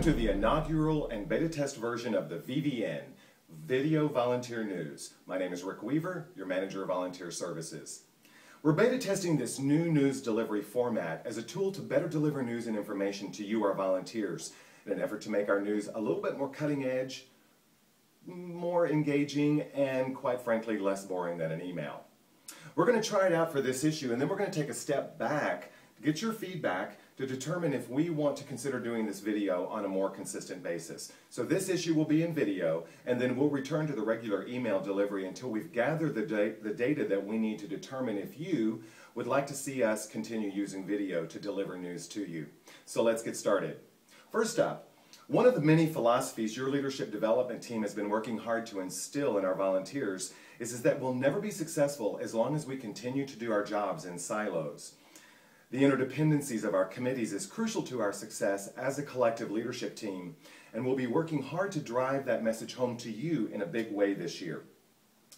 to the inaugural and beta test version of the VVN, Video Volunteer News. My name is Rick Weaver, your Manager of Volunteer Services. We're beta testing this new news delivery format as a tool to better deliver news and information to you, our volunteers, in an effort to make our news a little bit more cutting edge, more engaging, and quite frankly, less boring than an email. We're going to try it out for this issue, and then we're going to take a step back to get your feedback to determine if we want to consider doing this video on a more consistent basis. So this issue will be in video, and then we'll return to the regular email delivery until we've gathered the data that we need to determine if you would like to see us continue using video to deliver news to you. So let's get started. First up, one of the many philosophies your leadership development team has been working hard to instill in our volunteers is that we'll never be successful as long as we continue to do our jobs in silos. The interdependencies of our committees is crucial to our success as a collective leadership team, and we'll be working hard to drive that message home to you in a big way this year.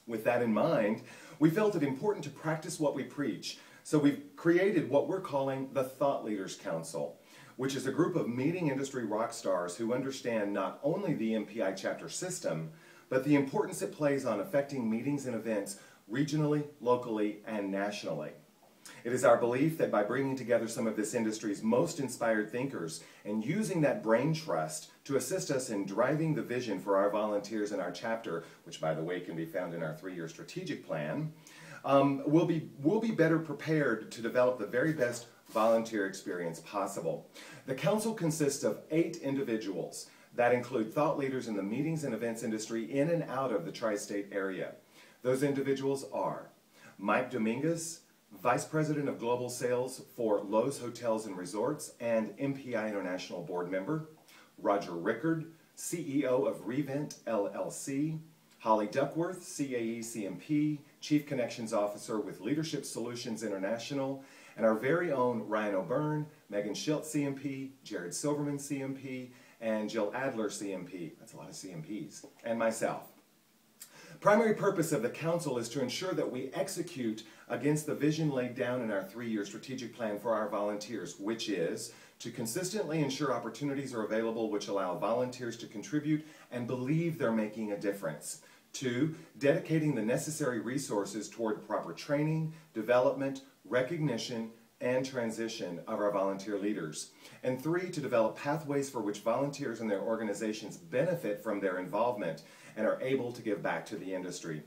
With that in mind, we felt it important to practice what we preach, so we've created what we're calling the Thought Leaders Council, which is a group of meeting industry rock stars who understand not only the MPI chapter system, but the importance it plays on affecting meetings and events regionally, locally, and nationally. It is our belief that by bringing together some of this industry's most inspired thinkers and using that brain trust to assist us in driving the vision for our volunteers in our chapter, which by the way can be found in our 3-year strategic plan, we'll be better prepared to develop the very best volunteer experience possible. The council consists of 8 individuals that include thought leaders in the meetings and events industry in and out of the tri-state area. Those individuals are Mike Dominguez, Vice President of Global Sales for Lowe's Hotels and Resorts and MPI International Board Member, Roger Rickard, CEO of Revent LLC, Holly Duckworth, CAE CMP, Chief Connections Officer with Leadership Solutions International, and our very own Ryan O'Byrne, Megan Schilt CMP, Jared Silverman CMP, and Jill Adler CMP, that's a lot of CMPs, and myself. Primary purpose of the council is to ensure that we execute against the vision laid down in our 3-year strategic plan for our volunteers, which is to consistently ensure opportunities are available which allow volunteers to contribute and believe they're making a difference. 2, dedicating the necessary resources toward proper training, development, recognition, and transition of our volunteer leaders. And 3, to develop pathways for which volunteers and their organizations benefit from their involvement and are able to give back to the industry.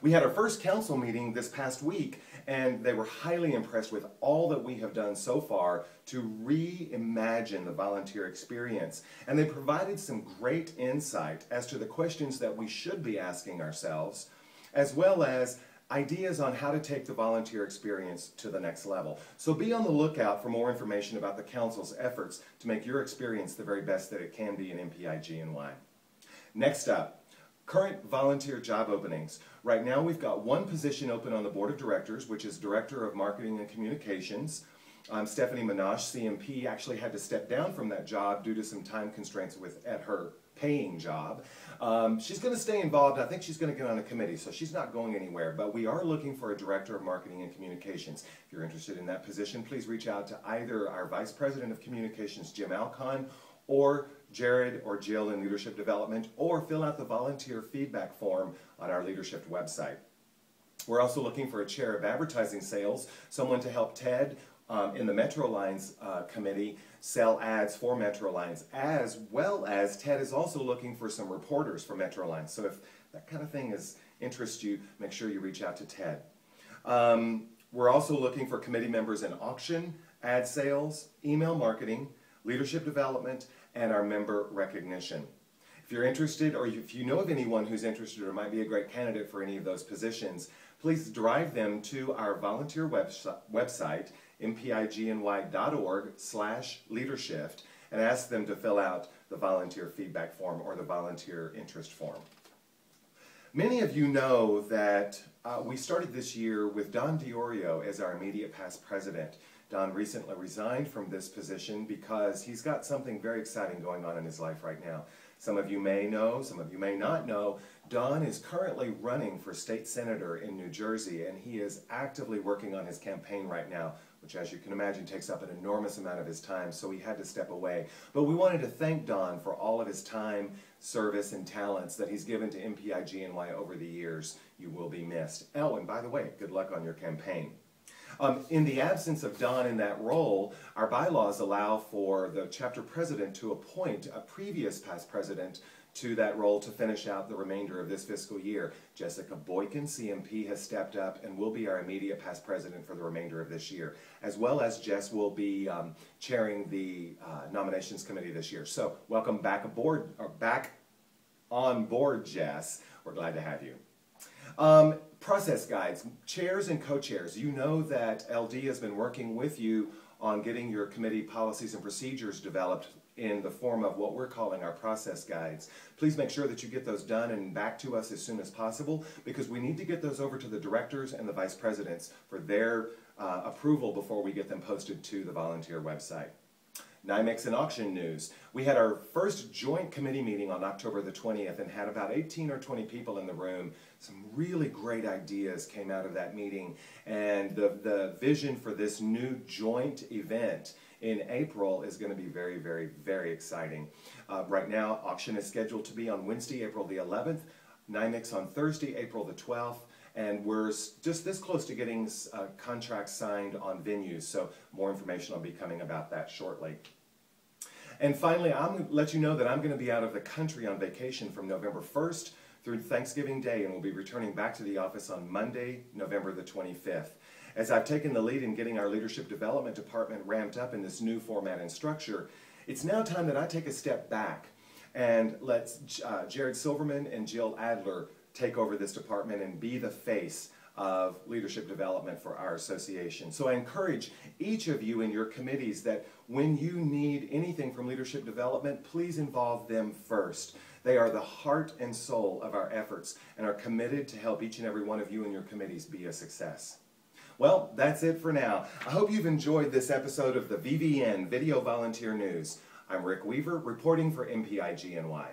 We had our first council meeting this past week, and they were highly impressed with all that we have done so far to reimagine the volunteer experience. And they provided some great insight as to the questions that we should be asking ourselves, as well as ideas on how to take the volunteer experience to the next level. So be on the lookout for more information about the council's efforts to make your experience the very best that it can be in MPIGNY. Next up, current volunteer job openings. Right now we've got 1 position open on the Board of Directors, which is Director of Marketing and Communications. Stephanie Minaj, CMP, actually had to step down from that job due to some time constraints at her paying job. She's going to stay involved. I think she's going to get on a committee, so she's not going anywhere. But we are looking for a Director of Marketing and Communications. If you're interested in that position, please reach out to either our Vice President of Communications, Jim Alcon, or Jared or Jill in Leadership Development, or fill out the volunteer feedback form on our leadership website. We're also looking for a chair of advertising sales, someone to help Ted in the Metro Lines committee sell ads for Metro Lines, as well as Ted is also looking for some reporters for Metro Lines. So if that kind of thing interests you, make sure you reach out to Ted. We're also looking for committee members in auction, ad sales, email marketing, leadership development, and our member recognition. If you're interested, or if you know of anyone who's interested or might be a great candidate for any of those positions, please drive them to our volunteer website, mpigny.org/leadership, and ask them to fill out the volunteer feedback form or the volunteer interest form. Many of you know that we started this year with Don Diorio as our immediate past president. Don recently resigned from this position because he's got something very exciting going on in his life right now. Some of you may know, some of you may not know, Don is currently running for state senator in New Jersey, and he is actively working on his campaign right now, which, as you can imagine, takes up an enormous amount of his time, so he had to step away. But we wanted to thank Don for all of his time, service, and talents that he's given to MPIGNY over the years. You will be missed. Oh, and by the way, good luck on your campaign. In the absence of Don in that role, our bylaws allow for the chapter president to appoint a previous past president to that role to finish out the remainder of this fiscal year. Jessica Boykin, CMP, has stepped up and will be our immediate past president for the remainder of this year, as well as Jess will be chairing the nominations committee this year. So welcome back aboard, or back on board, Jess. We're glad to have you. Process guides, chairs and co-chairs. You know that LD has been working with you on getting your committee policies and procedures developed in the form of what we're calling our process guides. Please make sure that you get those done and back to us as soon as possible, because we need to get those over to the directors and the vice presidents for their approval before we get them posted to the volunteer website. NYMEX and auction news. We had our first joint committee meeting on October the 20th and had about 18 or 20 people in the room. Some really great ideas came out of that meeting, and the vision for this new joint event in April is going to be very, very, very exciting. Right now, auction is scheduled to be on Wednesday, April the 11th, NYMEX on Thursday, April the 12th, and we're just this close to getting contracts signed on venues, so more information will be coming about that shortly. And finally, I'm going to let you know that I'm going to be out of the country on vacation from November 1st through Thanksgiving Day, and we'll be returning back to the office on Monday, November the 25th. As I've taken the lead in getting our leadership development department ramped up in this new format and structure, it's now time that I take a step back and let Jared Silverman and Jill Adler take over this department and be the face of leadership development for our association. So I encourage each of you in your committees that when you need anything from leadership development, please involve them first. They are the heart and soul of our efforts and are committed to help each and every one of you in your committees be a success. Well, that's it for now. I hope you've enjoyed this episode of the VVN Video Volunteer News. I'm Rick Weaver, reporting for MPIGNY.